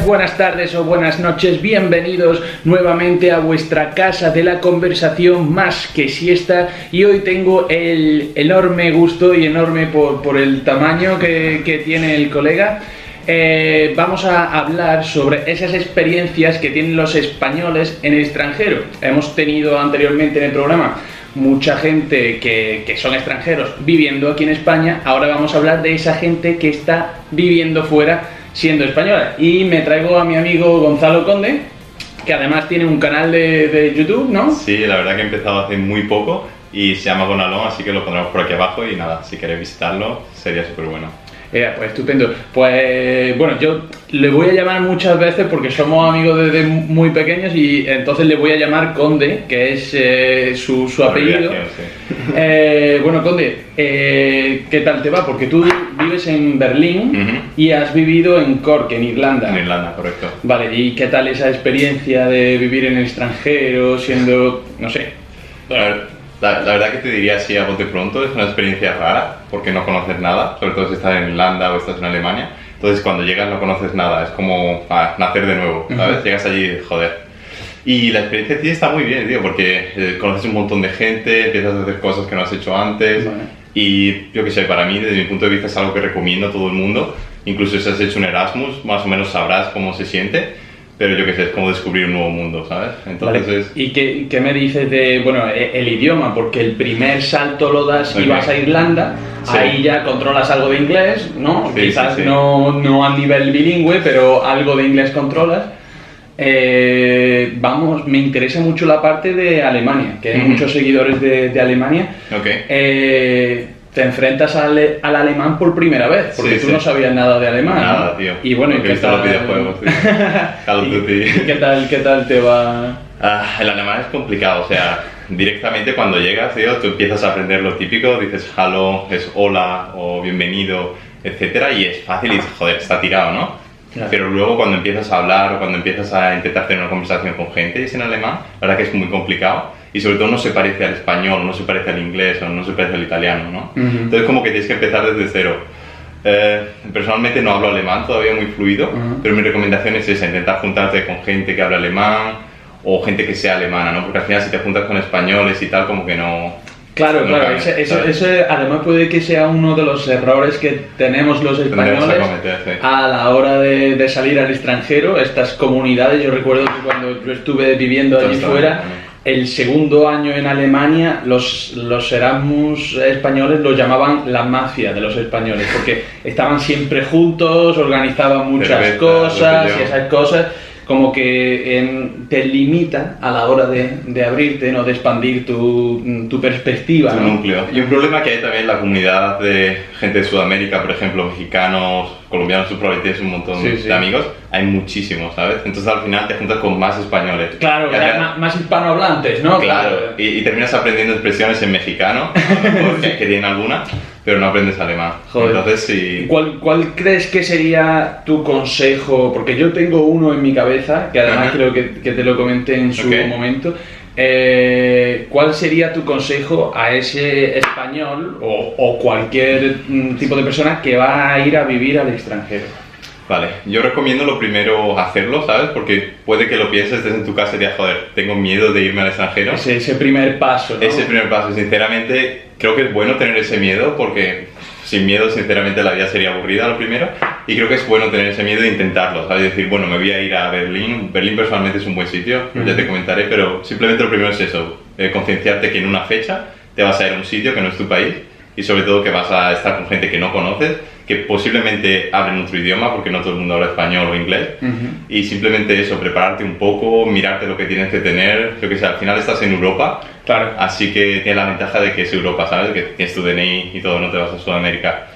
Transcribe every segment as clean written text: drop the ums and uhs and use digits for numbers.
Buenas tardes o buenas noches, bienvenidos nuevamente a vuestra casa de la conversación más que siesta. Y hoy tengo el enorme gusto y enorme por el tamaño que tiene el colega. Vamos a hablar sobre esas experiencias que tienen los españoles en el extranjero. Hemos tenido anteriormente en el programa mucha gente que son extranjeros viviendo aquí en España. Ahora vamos a hablar de esa gente que está viviendo fuera siendo española, y me traigo a mi amigo Gonzalo Conde, que además tiene un canal de YouTube, ¿no? Sí, la verdad que he empezado hace muy poco y se llama Gonalón, así que lo pondremos por aquí abajo y nada, si queréis visitarlo sería súper bueno. Pues estupendo. Pues bueno, yo le voy a llamar muchas veces porque somos amigos desde muy pequeños, y entonces le voy a llamar Conde, que es su apellido. Sí. Bueno, Conde, ¿qué tal te va? Porque tú vives en Berlín y has vivido en Cork, en Irlanda. En Irlanda, correcto. Vale, ¿y qué tal esa experiencia de vivir en el extranjero siendo, no sé? La verdad que te diría así a bote pronto, es una experiencia rara porque no conoces nada, sobre todo si estás en Irlanda o estás en Alemania. Entonces cuando llegas no conoces nada, es como nacer de nuevo, ¿sabes? Llegas allí y joder. Y la experiencia en sí está muy bien, tío, porque conoces un montón de gente, empiezas a hacer cosas que no has hecho antes. Vale. Y yo qué sé, para mí, desde mi punto de vista, es algo que recomiendo a todo el mundo. Incluso si has hecho un Erasmus, más o menos sabrás cómo se siente. Pero yo qué sé, es como descubrir un nuevo mundo, ¿sabes? Entonces vale. ¿Y qué me dices de, bueno, el idioma? Porque el primer salto lo das y vas a Irlanda, sí. Ahí ya controlas algo de inglés, ¿no? Sí, quizás sí. No a nivel bilingüe, pero algo de inglés controlas. Vamos, me interesa mucho la parte de Alemania, que hay muchos seguidores de Alemania. Te enfrentas al alemán por primera vez, porque tú no sabías nada de alemán. Nada, tío. Y bueno, ¿qué tal? Los videojuegos, tío. Call of Duty. ¿Qué tal te va? El alemán es complicado, o sea, directamente cuando llegas, tío, tú empiezas a aprender lo típico, dices hello, es hola o bienvenido, etcétera, y es fácil y dices, joder, está tirado, ¿no? Claro. Pero luego cuando empiezas a hablar o cuando empiezas a intentar tener una conversación con gente y es en alemán, la verdad que es muy complicado. Y sobre todo no se parece al español, no se parece al inglés o no se parece al italiano, ¿no? Entonces como que tienes que empezar desde cero. Personalmente no hablo alemán todavía muy fluido, pero mi recomendación es esa, intentar juntarte con gente que habla alemán o gente que sea alemana, ¿no? Porque al final si te juntas con españoles y tal, como que no... Claro, eso además puede que sea uno de los errores que tenemos los españoles a la hora de salir al extranjero. Estas comunidades, yo recuerdo que cuando yo estuve viviendo allí fuera, el segundo año en Alemania, los Erasmus españoles lo llamaban la mafia de los españoles, porque estaban siempre juntos, organizaban muchas cosas y esas cosas, como que te limita a la hora de abrirte, ¿no? De expandir tu perspectiva, tu ¿no? núcleo. Y un problema que hay también en la comunidad de gente de Sudamérica, por ejemplo, mexicanos, colombianos, tú probablemente tienes un montón de amigos, hay muchísimos, ¿sabes? Entonces al final te juntas con más españoles. Claro, más hispanohablantes, ¿no? Claro, y terminas aprendiendo expresiones en mexicano, que tienen alguna, pero no aprendes alemán. Joder. Entonces sí. ¿Cuál crees que sería tu consejo? Porque yo tengo uno en mi cabeza, que además creo que te lo comenté en su momento. ¿Cuál sería tu consejo a ese español o cualquier tipo de persona que va a ir a vivir al extranjero? Vale, yo recomiendo lo primero hacerlo, ¿sabes? Porque puede que lo pienses, estés en tu casa y digas, joder, tengo miedo de irme al extranjero. Ese primer paso, ¿no? Ese primer paso, sinceramente, creo que es bueno tener ese miedo porque sin miedo, sinceramente, la vida sería aburrida lo primero. Y creo que es bueno tener ese miedo e intentarlo, ¿sabes? Decir, bueno, me voy a ir a Berlín. Berlín personalmente es un buen sitio, ya te comentaré, pero simplemente lo primero es eso, concienciarte que en una fecha te vas a ir a un sitio que no es tu país y sobre todo que vas a estar con gente que no conoces, que posiblemente hablen otro idioma, porque no todo el mundo habla español o inglés, y simplemente eso, prepararte un poco, mirarte lo que tienes que tener, yo que sé, al final estás en Europa, claro. Así que tienes la ventaja de que es Europa, ¿sabes? Que tienes tu DNI y todo, no te vas a Sudamérica.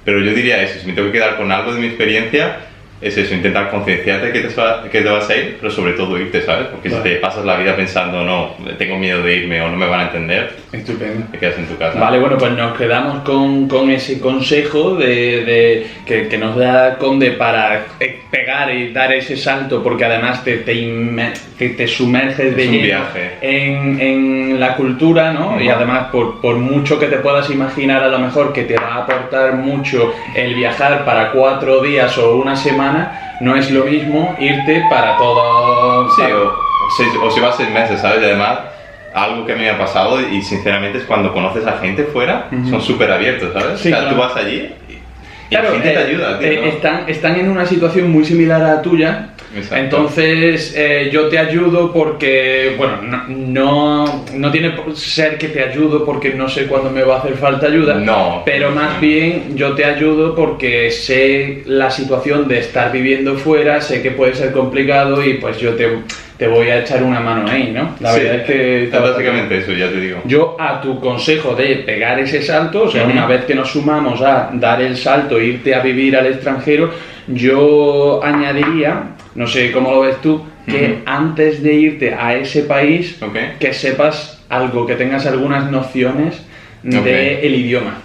Pero yo diría eso, si me tengo que quedar con algo de mi experiencia, es eso, intentar concienciarte que te vas a ir, pero sobre todo irte, ¿sabes? Porque si te pasas la vida pensando, no, tengo miedo de irme o no me van a entender, estupendo, te quedas en tu casa. Vale, bueno, pues nos quedamos con ese consejo que nos da Conde para pegar y dar ese salto, porque además te sumerges de lleno en la cultura, ¿no? Y además, por mucho que te puedas imaginar, a lo mejor que te va a aportar mucho el viajar para 4 días o una semana, no es lo mismo irte para todo... Sí, o si vas 6 meses, ¿sabes? Y además, algo que a mí me ha pasado y sinceramente es cuando conoces a gente fuera, son súper abiertos, ¿sabes? Sí, o sea, claro. tú vas allí y Claro, la gente te ayuda, tío, ¿no? están en una situación muy similar a la tuya. Exacto. Entonces yo te ayudo porque, bueno, no tiene por ser que te ayudo porque no sé cuándo me va a hacer falta ayuda, No. pero más bien yo te ayudo porque sé la situación de estar viviendo fuera, sé que puede ser complicado y pues yo te voy a echar una mano ahí, ¿no? La Sí, verdad es que... es básicamente eso, ya te digo. Yo a tu consejo de pegar ese salto, o sea, una vez que nos sumamos a dar el salto e irte a vivir al extranjero, yo añadiría, no sé cómo lo ves tú, que antes de irte a ese país, que sepas algo, que tengas algunas nociones del idioma.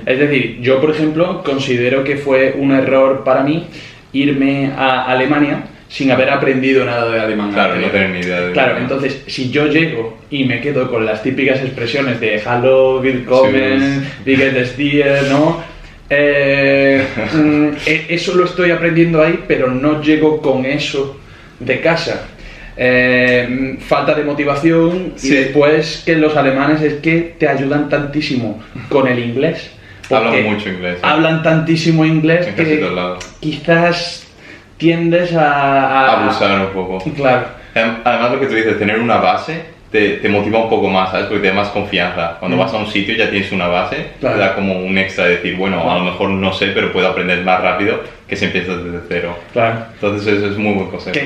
Es decir, yo por ejemplo considero que fue un error para mí irme a Alemania sin haber aprendido nada de alemán. Claro, no tener ni idea de... Claro, entonces, si yo llego y me quedo con las típicas expresiones de Hallo, Willkommen, Wie geht es dir, ¿no? Eso lo estoy aprendiendo ahí, pero no llego con eso de casa. Falta de motivación y después que los alemanes es que te ayudan tantísimo con el inglés. Hablan mucho inglés. Hablan tantísimo inglés en casi que todos lados. quizás tiendes a abusar un poco. Claro. Además, lo que tú dices, tener una base te motiva un poco más, ¿sabes? Porque te da más confianza. Cuando vas a un sitio ya tienes una base, te da como un extra de decir, bueno, a lo mejor no sé, pero puedo aprender más rápido que si empiezas desde cero. Claro. Entonces eso es muy buen consejo.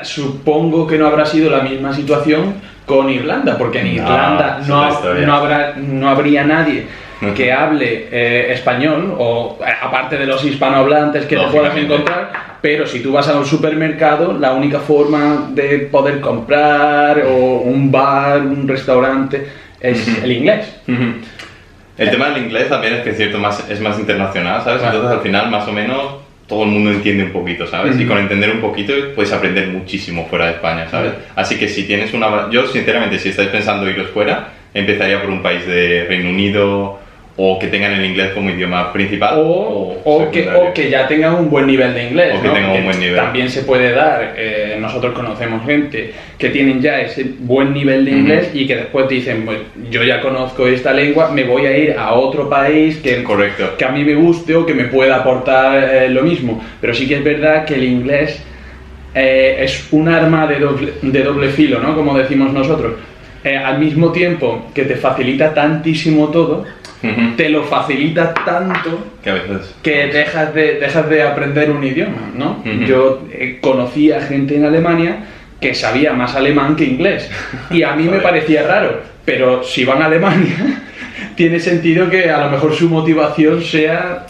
Supongo que no habrá sido la misma situación con Irlanda, porque en Irlanda no habría nadie que hable español, o aparte de los hispanohablantes que te puedas encontrar, pero si tú vas a un supermercado, la única forma de poder comprar, o un bar, un restaurante, es el inglés. El tema del inglés también es que es más internacional, ¿sabes? Entonces al final más o menos todo el mundo entiende un poquito, ¿sabes? Y con entender un poquito puedes aprender muchísimo fuera de España, ¿sabes? Así que si tienes yo sinceramente, si estáis pensando iros fuera, empezaría por un país de Reino Unido, o que tengan el inglés como idioma principal, o que ya tengan un buen nivel de inglés, o que tengan un buen nivel. También se puede dar, nosotros conocemos gente que tienen ya ese buen nivel de inglés y que después dicen, pues, yo ya conozco esta lengua, me voy a ir a otro país que a mí me guste o que me pueda aportar lo mismo. Pero sí que es verdad que el inglés es un arma de doble filo, ¿no? Como decimos nosotros. Al mismo tiempo que te facilita tantísimo todo, te lo facilita tanto que a veces dejas de aprender un idioma, ¿no? Yo conocí a gente en Alemania que sabía más alemán que inglés y a mí me parecía raro, pero si van a Alemania tiene sentido que a lo mejor su motivación sea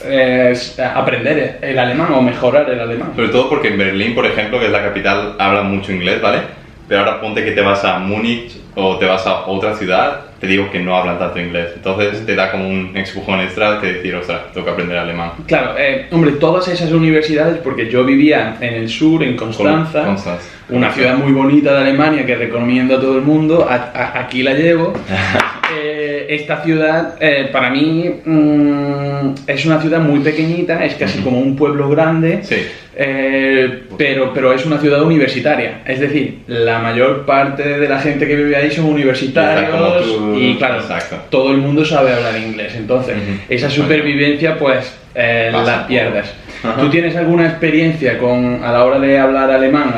aprender el alemán o mejorar el alemán. Sobre todo porque en Berlín, por ejemplo, que es la capital, hablan mucho inglés, ¿vale? Pero ahora ponte que te vas a Múnich o te vas a otra ciudad, te digo que no hablan tanto inglés. Entonces te da como un empujón extra que decir, ostras, tengo que aprender alemán. Claro, hombre, todas esas universidades, porque yo vivía en el sur, en Constanza, una ciudad muy bonita de Alemania que recomiendo a todo el mundo, aquí la llevo. Esta ciudad para mí es una ciudad muy pequeñita, es casi como un pueblo grande, pero es una ciudad universitaria, es decir, la mayor parte de la gente que vive ahí son universitarios y claro, todo el mundo sabe hablar inglés, entonces esa supervivencia pues la pierdes. ¿Tú tienes alguna experiencia a la hora de hablar alemán?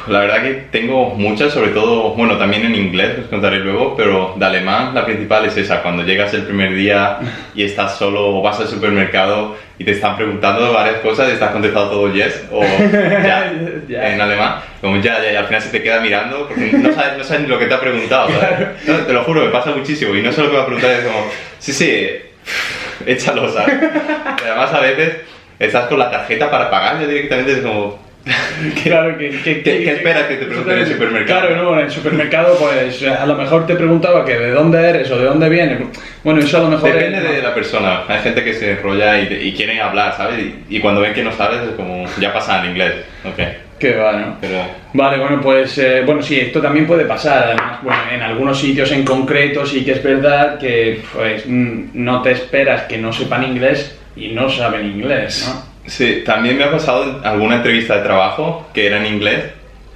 La verdad que tengo muchas, sobre todo, bueno, también en inglés, os contaré luego, pero de alemán la principal es esa, cuando llegas el primer día y estás solo o vas al supermercado y te están preguntando varias cosas y estás contestando todo yes o ya en alemán, como ya, al final se te queda mirando porque no sabes ni lo que te ha preguntado, ¿sabes? No, te lo juro, me pasa muchísimo y no sé lo que me va a preguntar, es como, sí, échalo, ¿sabes? Y además a veces estás con la tarjeta para pagar, ya directamente es como... Claro, ¿Qué esperas que te pregunten en el supermercado? Claro, no, en el supermercado pues a lo mejor te preguntaba que de dónde eres o de dónde vienes. Bueno, eso a lo mejor... Depende de la persona. Hay gente que se enrolla y quieren hablar, ¿sabes? Y cuando ven que no sabes es como, ya pasa en inglés. Okay. Qué va, ¿no? Vale, bueno, pues sí, esto también puede pasar. Además, bueno, en algunos sitios en concreto sí que es verdad que pues no te esperas que no sepan inglés y no saben inglés, ¿no? Sí, también me ha pasado en alguna entrevista de trabajo que era en inglés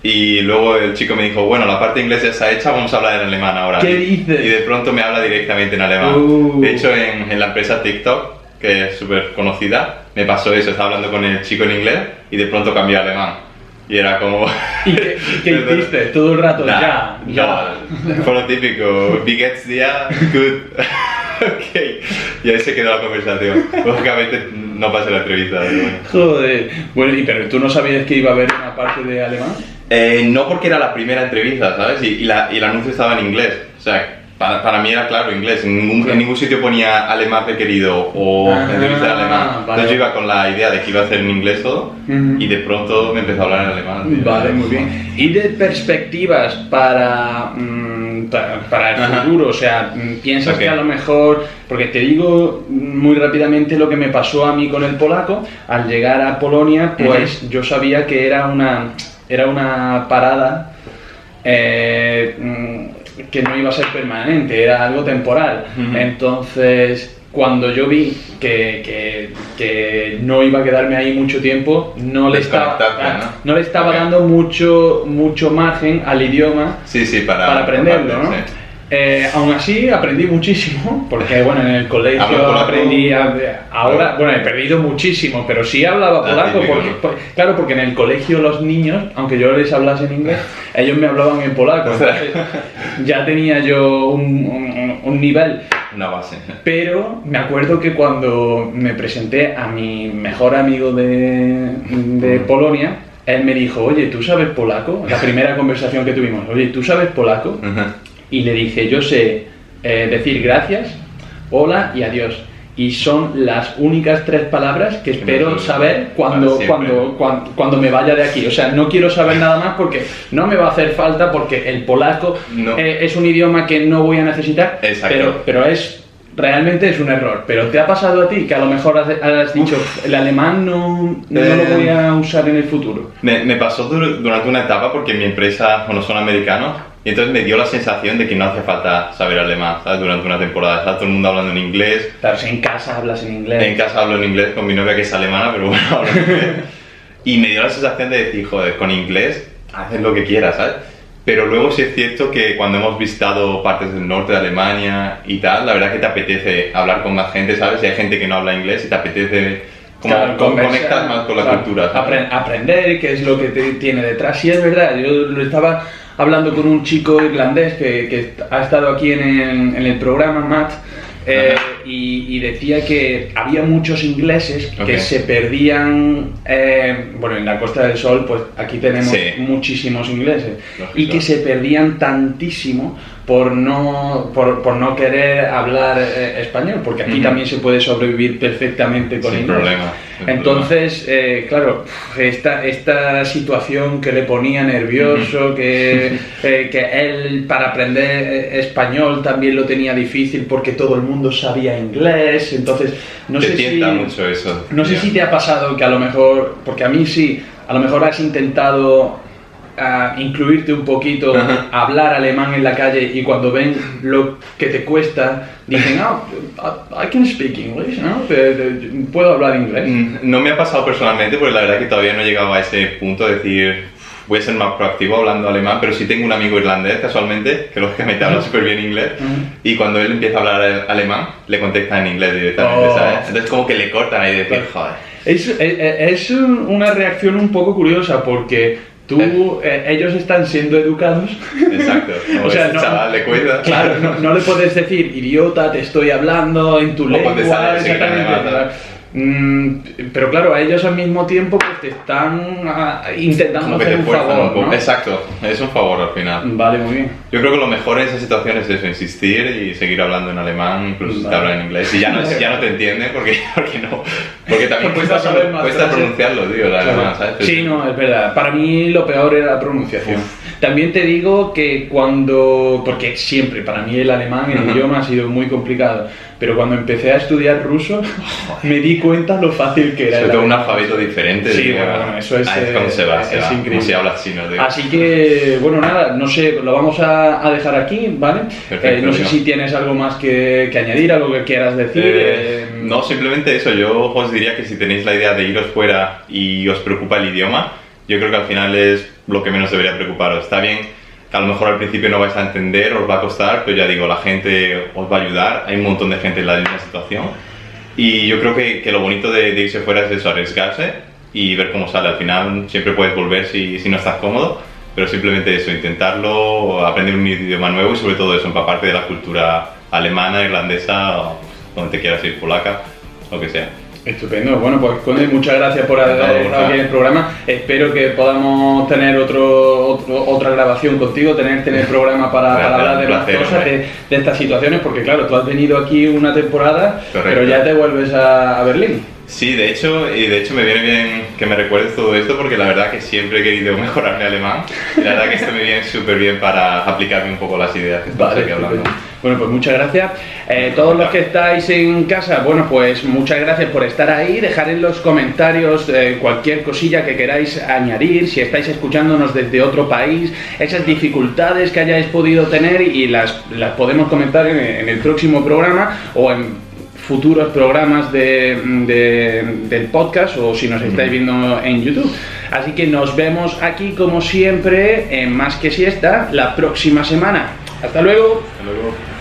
y luego el chico me dijo, bueno, la parte de inglés ya está hecha, vamos a hablar en alemán ahora. ¿Qué dices? Y de pronto me habla directamente en alemán. De hecho, en la empresa TikTok, que es súper conocida, me pasó eso, estaba hablando con el chico en inglés y de pronto cambié a alemán. Y era como... ¿Y qué hiciste? Todo el rato, ya. Fue lo típico, wie geht's dir? Good. Ok, y ahí se quedó la conversación. Lógicamente no pasé la entrevista. Joder. Bueno, pero tú no sabías que iba a haber una parte de alemán. No, porque era la primera entrevista, ¿sabes? Y el anuncio estaba en inglés. O sea, para mí era claro inglés. En ningún sitio ponía alemán requerido o entrevista de alemán. Vale. Entonces yo iba con la idea de que iba a hacer en inglés todo y de pronto me empezó a hablar en alemán. Vale, muy bien. ¿Y de perspectivas para el futuro? O sea, ¿piensas que a lo mejor... Porque te digo muy rápidamente lo que me pasó a mí con el polaco. Al llegar a Polonia, pues yo sabía que era una parada que no iba a ser permanente, era algo temporal. Entonces, cuando yo vi que no iba a quedarme ahí mucho tiempo, no le estaba dando mucho margen al idioma para aprenderlo, ¿no? Sí. Aún así aprendí muchísimo, porque bueno, en el colegio aprendí, ahora, bueno, he perdido muchísimo, pero sí hablaba polaco, porque en el colegio los niños, aunque yo les hablase en inglés, ellos me hablaban en polaco, entonces ya tenía yo un nivel. Una base. Pero me acuerdo que cuando me presenté a mi mejor amigo de Polonia, él me dijo, oye, ¿tú sabes polaco? La primera conversación que tuvimos, oye, ¿tú sabes polaco? Y le dije, yo sé decir gracias, hola y adiós. Y son las únicas 3 palabras que espero saber cuando me vaya de aquí. O sea, no quiero saber nada más porque no me va a hacer falta, porque el polaco es un idioma que no voy a necesitar, pero realmente es un error. Pero ¿te ha pasado a ti que a lo mejor has dicho, el alemán no lo voy a usar en el futuro? Me pasó durante una etapa porque en mi empresa, son americanos, y entonces me dio la sensación de que no hacía falta saber alemán, ¿sabes? Durante una temporada, está todo el mundo hablando en inglés. Claro, si en casa hablas en inglés. En casa hablo en inglés con mi novia que es alemana, pero bueno, hablo en inglés. Y me dio la sensación de decir, joder, con inglés haces lo que quieras, ¿sabes? Pero luego sí es cierto que cuando hemos visitado partes del norte de Alemania y tal, la verdad que te apetece hablar con más gente, ¿sabes? Si hay gente que no habla inglés y te apetece conectar más con la cultura, ¿sabes? Aprender qué es lo que tiene detrás. Sí, es verdad, yo lo estaba hablando con un chico irlandés que ha estado aquí en el programa, Matt, y decía que había muchos ingleses que se perdían, bueno, en la Costa del Sol, pues aquí tenemos muchísimos ingleses, y que se perdían tantísimo por no querer hablar español, porque aquí también se puede sobrevivir perfectamente con inglés. Problema. Entonces, claro, esta situación que le ponía nervioso, que él para aprender español también lo tenía difícil porque todo el mundo sabía inglés, entonces no sé si te ha pasado que a lo mejor, porque a mí sí, a lo mejor has intentado incluirte un poquito, hablar alemán en la calle, y cuando ven lo que te cuesta, dicen, I can speak English, ¿no? Puedo hablar inglés. No me ha pasado personalmente, porque la verdad que todavía no he llegado a ese punto de decir, voy a ser más proactivo hablando alemán, pero sí tengo un amigo irlandés, casualmente, que lógicamente habla súper bien inglés, y cuando él empieza a hablar alemán, le contesta en inglés directamente, ¿sabes? Entonces como que le cortan ahí de decir, joder. Es una reacción un poco curiosa, porque ellos están siendo educados. Exacto. O sea, chaval le cuida. Claro, no le puedes decir, idiota, te estoy hablando en tu lengua. Pero claro, a ellos al mismo tiempo pues te están intentando hacer un favor, ¿no? Exacto, es un favor al final. Vale, muy bien. Yo creo que lo mejor en esa situación es eso, insistir y seguir hablando en alemán, incluso si te hablan en inglés. Y ya no te entienden porque también cuesta pronunciarlo, tío, el alemán, ¿sabes? Sí, no, es verdad. Para mí lo peor era la pronunciación. También te digo que porque siempre para mí el alemán, el idioma ha sido muy complicado, pero cuando empecé a estudiar ruso me di cuenta lo fácil que era. Sobre todo un alfabeto diferente. Sí, bueno, eso es, cuando se va, increíble. Como si hablas chino. Digo. Así que, bueno, nada, no sé, lo vamos a dejar aquí, ¿vale? Perfecto, no sé si tienes algo más que añadir, algo que quieras decir. No, simplemente eso. Yo os diría que si tenéis la idea de iros fuera y os preocupa el idioma, yo creo que al final es lo que menos debería preocuparos. Está bien que a lo mejor al principio no vais a entender, os va a costar, pero ya digo, la gente os va a ayudar, hay un montón de gente en la misma situación. Y yo creo que lo bonito de irse fuera es eso, arriesgarse y ver cómo sale. Al final siempre puedes volver si no estás cómodo, pero simplemente eso, intentarlo, aprender un idioma nuevo y sobre todo eso, empaparte de la cultura alemana, irlandesa, donde te quieras ir, polaca, lo que sea. Estupendo, bueno pues Conde, muchas gracias por haber estado aquí en el programa. Espero que podamos tener otra grabación contigo, tener programa para hablar de más cosas, de estas situaciones, porque claro, tú has venido aquí una temporada, correcto, pero ya te vuelves a Berlín. Sí, de hecho me viene bien que me recuerdes todo esto porque la verdad que siempre he querido mejorar mi alemán y la verdad que esto me viene súper bien para aplicarme un poco las ideas que estamos aquí hablando. Bueno, pues muchas gracias. Todos los que estáis en casa, bueno, pues muchas gracias por estar ahí. Dejar en los comentarios cualquier cosilla que queráis añadir, si estáis escuchándonos desde otro país, esas dificultades que hayáis podido tener y las podemos comentar en el próximo programa o en futuros programas del podcast o si nos estáis viendo en YouTube. Así que nos vemos aquí como siempre en Más que Siesta la próxima semana. Hasta luego. Hasta luego.